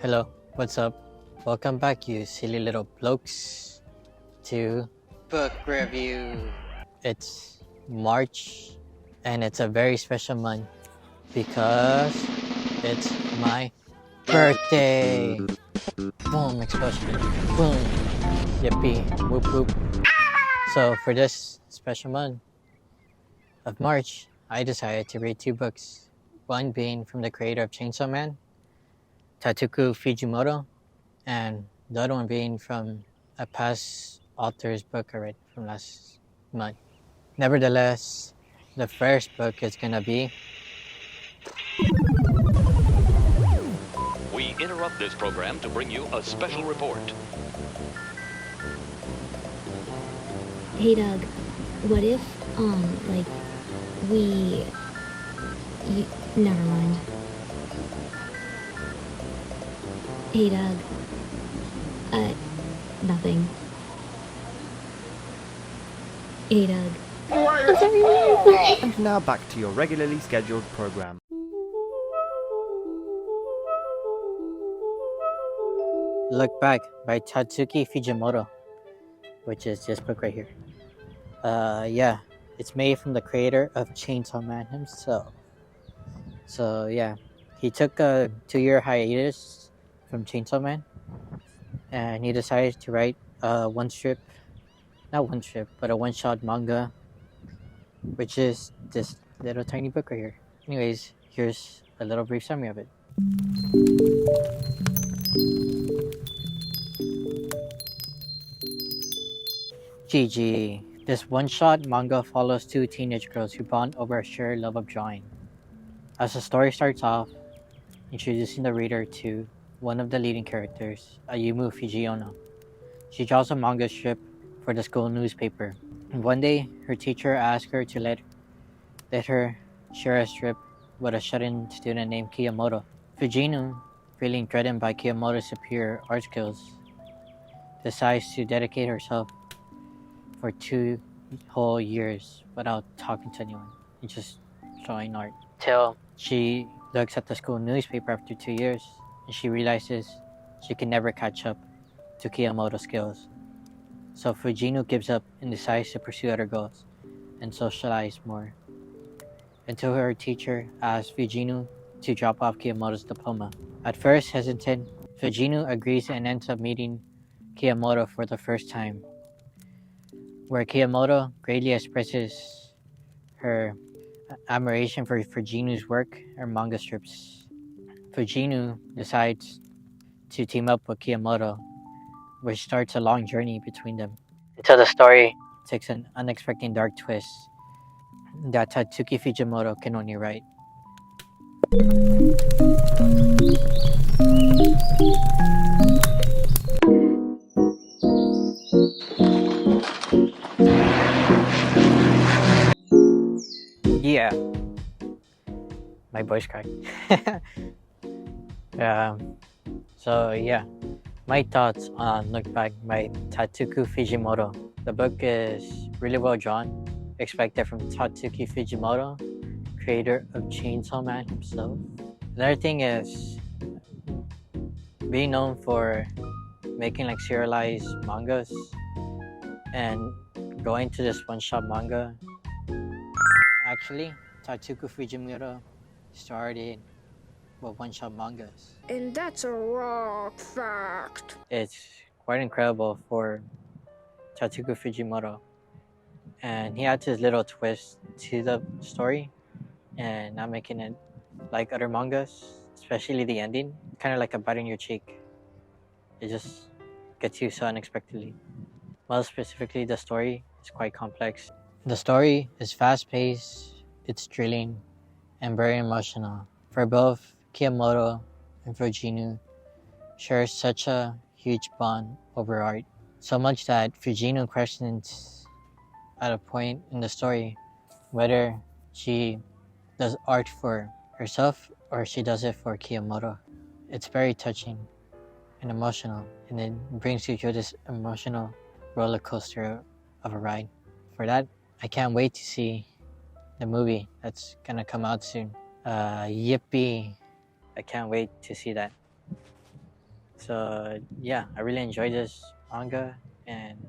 Hello, what's up? Welcome back, you silly little blokes, to Book Review. It's March, and it's a very special month because it's my birthday. Boom, explosion. Boom, yippee, whoop whoop. So for this special month of March, I decided to read two books. One being from the creator of Chainsaw Man, Tatuku Fujimoto, and the other one being from a past author's book I read from last month. Nevertheless, the first book is gonna be We interrupt this program to bring you a special report. Hey Doug, what if, never mind. Hey Doug, nothing. Hey Doug. And now back to your regularly scheduled program. Look Back by Tatsuki Fujimoto, which is this book right here. Yeah, it's made from the creator of Chainsaw Man himself. So yeah, he took a 2-year hiatus from Chainsaw Man, and he decided to write a one-shot manga, which is this little tiny book right here. Anyways, here's a little brief summary of it. GG. This one-shot manga follows two teenage girls who bond over a shared love of drawing. As the story starts off, introducing the reader to one of the leading characters, Ayumu Fujiono. She draws a manga strip for the school newspaper. And one day, her teacher asked her to let her share a strip with a shut-in student named Kiyomoto. Fujinu, feeling threatened by Kiyomoto's superior art skills, decides to dedicate herself for 2 whole years without talking to anyone and just drawing art. Till she looks at the school newspaper after 2 years and she realizes she can never catch up to Kiyomoto's skills. So Fujinu gives up and decides to pursue other goals and socialize more, until her teacher asks Fujinu to drop off Kiyomoto's diploma. At first hesitant, Fujinu agrees and ends up meeting Kiyomoto for the first time, where Kiyomoto greatly expresses her admiration for Fujinu's work and manga strips. Fujinu decides to team up with Kiyomoto, which starts a long journey between them, until the story takes an unexpected dark twist that Tatsuki Fujimoto can only write. Yeah, my voice cracked. So yeah, my thoughts on Look Back by Tatsuki Fujimoto. The book is really well drawn, expected from Tatsuki Fujimoto, creator of Chainsaw Man himself. Another thing is being known for making like serialized mangas and going to this one-shot manga. Actually, Tatsuki Fujimoto started with one-shot mangas. And that's a rock fact. It's quite incredible for Tatsuki Fujimoto, and he adds his little twist to the story and not making it like other mangas, especially the ending. Kind of like a bite in your cheek. It just gets you so unexpectedly. Well, specifically, the story is quite complex. The story is fast-paced, it's thrilling, and very emotional. For both Kiyomoto and Fujinu share such a huge bond over art. So much that Fujinu questions at a point in the story whether she does art for herself or she does it for Kiyomoto. It's very touching and emotional, and it brings you through this emotional roller coaster of a ride. For that, I can't wait to see the movie that's gonna come out soon. Yippee! I can't wait to see that. So yeah, I really enjoyed this manga, and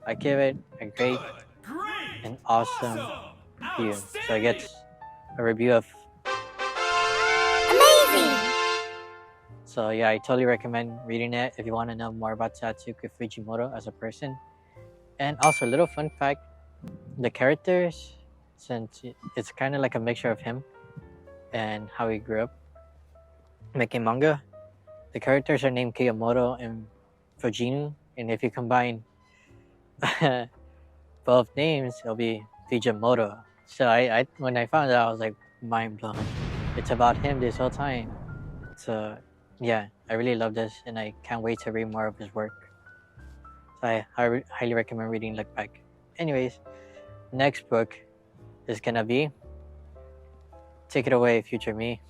I give it a great and awesome review. So I get a review of. So yeah, I totally recommend reading it if you want to know more about Satsuki Fujimoto as a person. And also, a little fun fact: the characters, since it's kind of like a mixture of him and how he grew up making manga, the characters are named Kiyomoto and Fujinu, and if you combine both names, it'll be Fujimoto. So I when I found out, I was like mind blown. It's about him this whole time. So yeah, I really love this, and I can't wait to read more of his work. So I highly recommend reading Look Back. Anyways, next book is gonna be Take It Away, Future Me.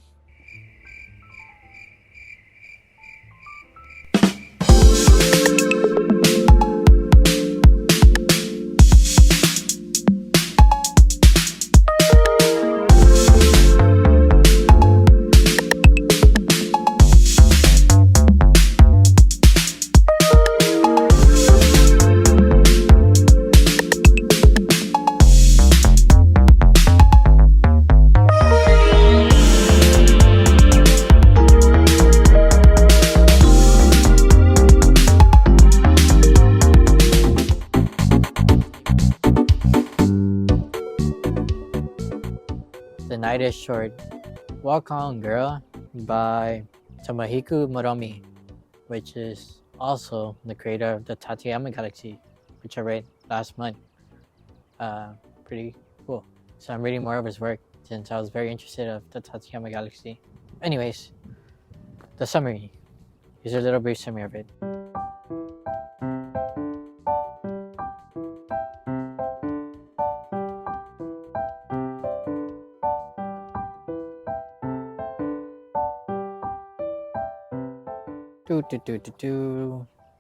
The Night is Short. Walk On Girl by Tomohiko Moromi, which is also the creator of the Tateyama Galaxy, which I read last month. Pretty cool. So I'm reading more of his work since I was very interested of the Tateyama Galaxy. Anyways, the summary. Here's a little brief summary of it.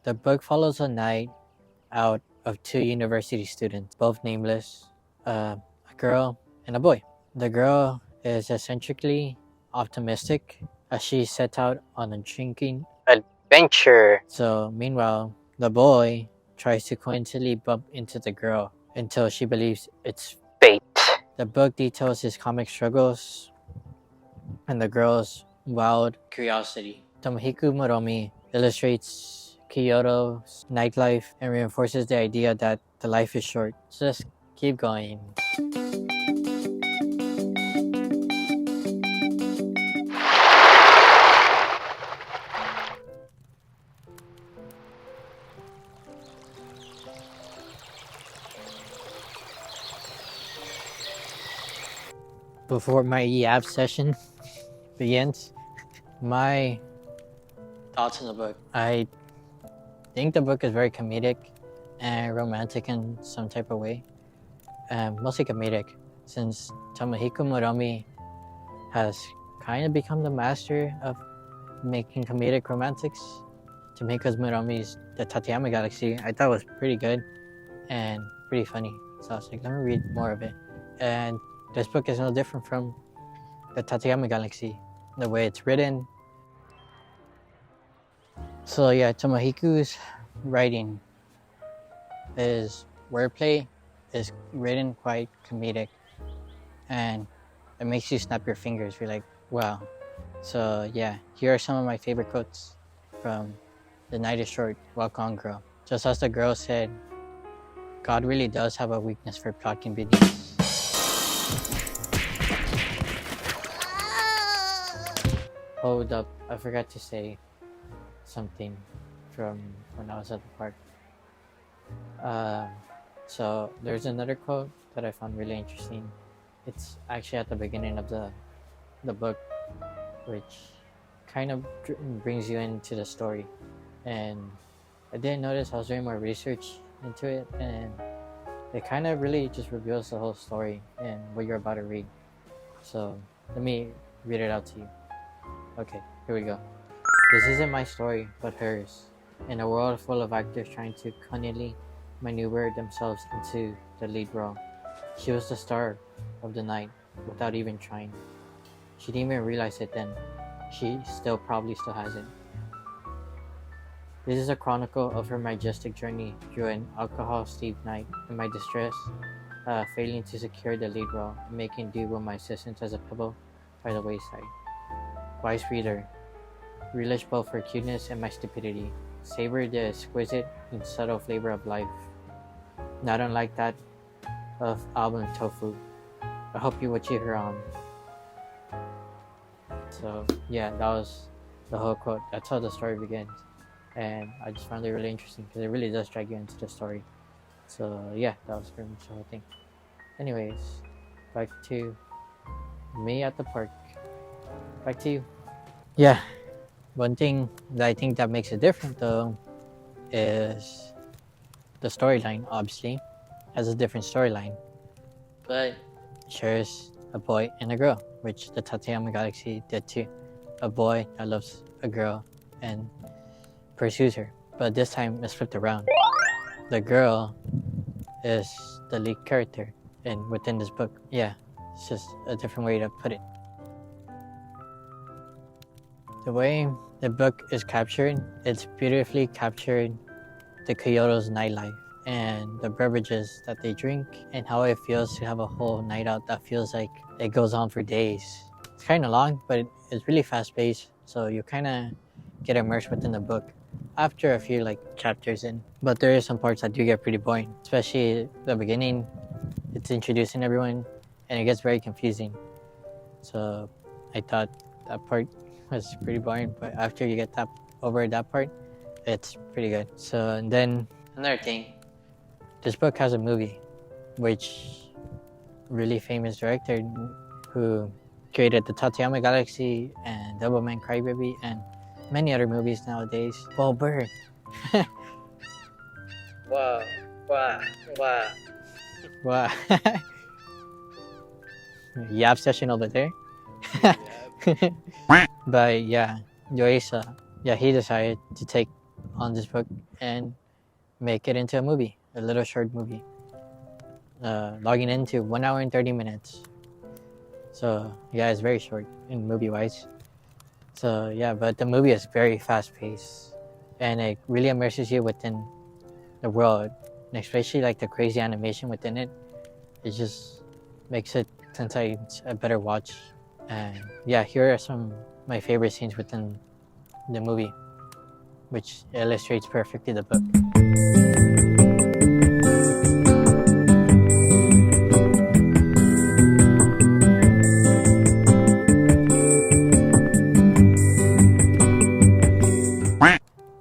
The book follows a night out of two university students, both nameless, a girl and a boy. The girl is eccentrically optimistic as she sets out on a drinking adventure. So, meanwhile, the boy tries to coincidentally bump into the girl until she believes it's fate. The book details his comic struggles and the girl's wild curiosity. Tomohiko Moromi illustrates Kyoto's nightlife and reinforces the idea that the life is short. So just keep going. Before my EAP session begins, my thoughts on the book. I think the book is very comedic and romantic in some type of way. Mostly comedic, since Tomohiko Moromi has kind of become the master of making comedic romantics. Tomohiko Moromi's The Tateyama Galaxy, I thought was pretty good and pretty funny. So I was like, let me read more of it. And this book is no different from The Tateyama Galaxy, the way it's written. So yeah, Tomohiko's writing is wordplay, is written quite comedic, and it makes you snap your fingers. You're like, wow. So yeah, here are some of my favorite quotes from The Night is Short, Walk On Girl. Just as the girl said, God really does have a weakness for plot convenience. Hold up, I forgot to say something from when I was at the park. So there's another quote that I found really interesting. It's actually at the beginning of the book, which kind of brings you into the story. And I didn't notice, I was doing more research into it, and it kind of really just reveals the whole story and what you're about to read. So let me read it out to you. Okay, here we go. This isn't my story, but hers. In a world full of actors trying to cunningly maneuver themselves into the lead role, she was the star of the night without even trying. She didn't even realize it then. She probably still hasn't. This is a chronicle of her majestic journey through an alcohol-steeped night and my distress, failing to secure the lead role and making do with my assistance as a pebble by the wayside. Wise reader, relish both her cuteness and my stupidity. Savor the exquisite and subtle flavor of life, not unlike that of almond tofu. I hope you achieve her on. So yeah, that was the whole quote. That's how the story begins, and I just found it really interesting because it really does drag you into the story. So yeah, that was pretty much the whole thing. Anyways, back to me at the park. Back to you. Yeah, one thing that I think that makes it different though is the storyline. Obviously, has a different storyline, but shares a boy and a girl, which the Tateyama Galaxy did too. A boy that loves a girl and pursues her, but this time it's flipped around. The girl is the lead character, and within this book, yeah, it's just a different way to put it. The way the book is captured, it's beautifully captured the Kyoto's nightlife and the beverages that they drink and how it feels to have a whole night out that feels like it goes on for days. It's kind of long, but it's really fast paced, so you kind of get immersed within the book after a few like chapters in. But there is some parts that do get pretty boring, especially the beginning. It's introducing everyone and it gets very confusing. So I thought that part was pretty boring, but after you get over that part, it's pretty good. So and then another thing, this book has a movie, which really famous director who created the Tateyama Galaxy and Devilman Crybaby and many other movies nowadays. Well, Bird. Wow. Yap session over there. But yeah, Yoisa, he decided to take on this book and make it into a movie, a little short movie, logging into 1 hour and 30 minutes. So yeah, it's very short in movie wise. So yeah, but the movie is very fast paced and it really immerses you within the world, and especially like the crazy animation within it. It just makes it 10 times a better watch. And yeah, here are some of my favorite scenes within the movie, which illustrates perfectly the book.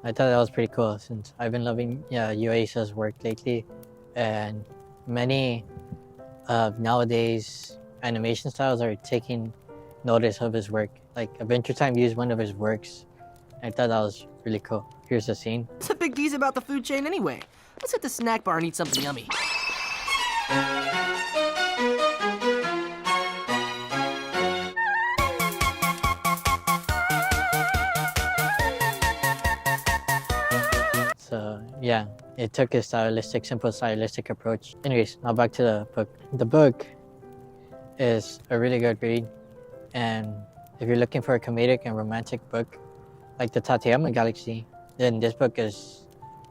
I thought that was pretty cool since I've been loving Yuasa's work lately, and many nowadays animation styles are taking notice of his work. Like Adventure Time used one of his works. I thought that was really cool. Here's the scene. What's the big deal about the food chain anyway? Let's hit the snack bar and eat something yummy. So yeah, it took a simple stylistic approach. Anyways, now back to the book. The book is a really good read, and if you're looking for a comedic and romantic book like the Tateyama Galaxy, then this book is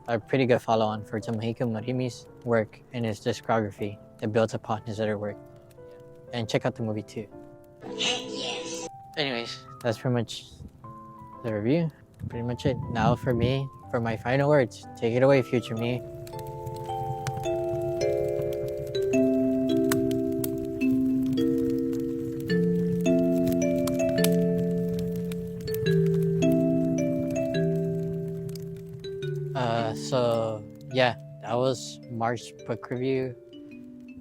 a pretty good follow-on for Tomohiko Morimi's work in his discography that builds upon his other work. And check out the movie too. Yes. Anyways, that's pretty much the review. Pretty much it. Now for me, for my final words, take it away, future me. So yeah, that was March's book review.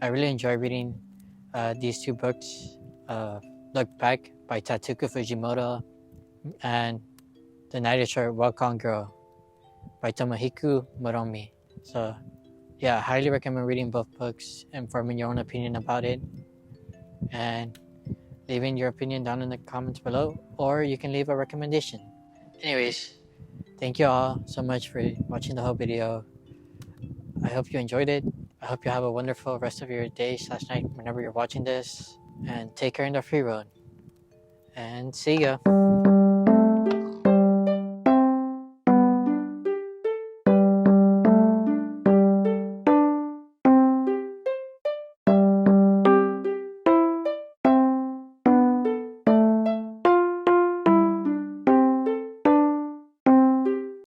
I really enjoy reading these two books, Look Back by Tatsuko Fujimoto and The Night is Short, Walk On Girl by Tomohiko Moromi. So yeah, I highly recommend reading both books and forming your own opinion about it, and leaving your opinion down in the comments below, or you can leave a recommendation. Anyways, thank you all so much for watching the whole video. I hope you enjoyed it. I hope you have a wonderful rest of your day/night whenever you're watching this, and take care in the free road, and see ya.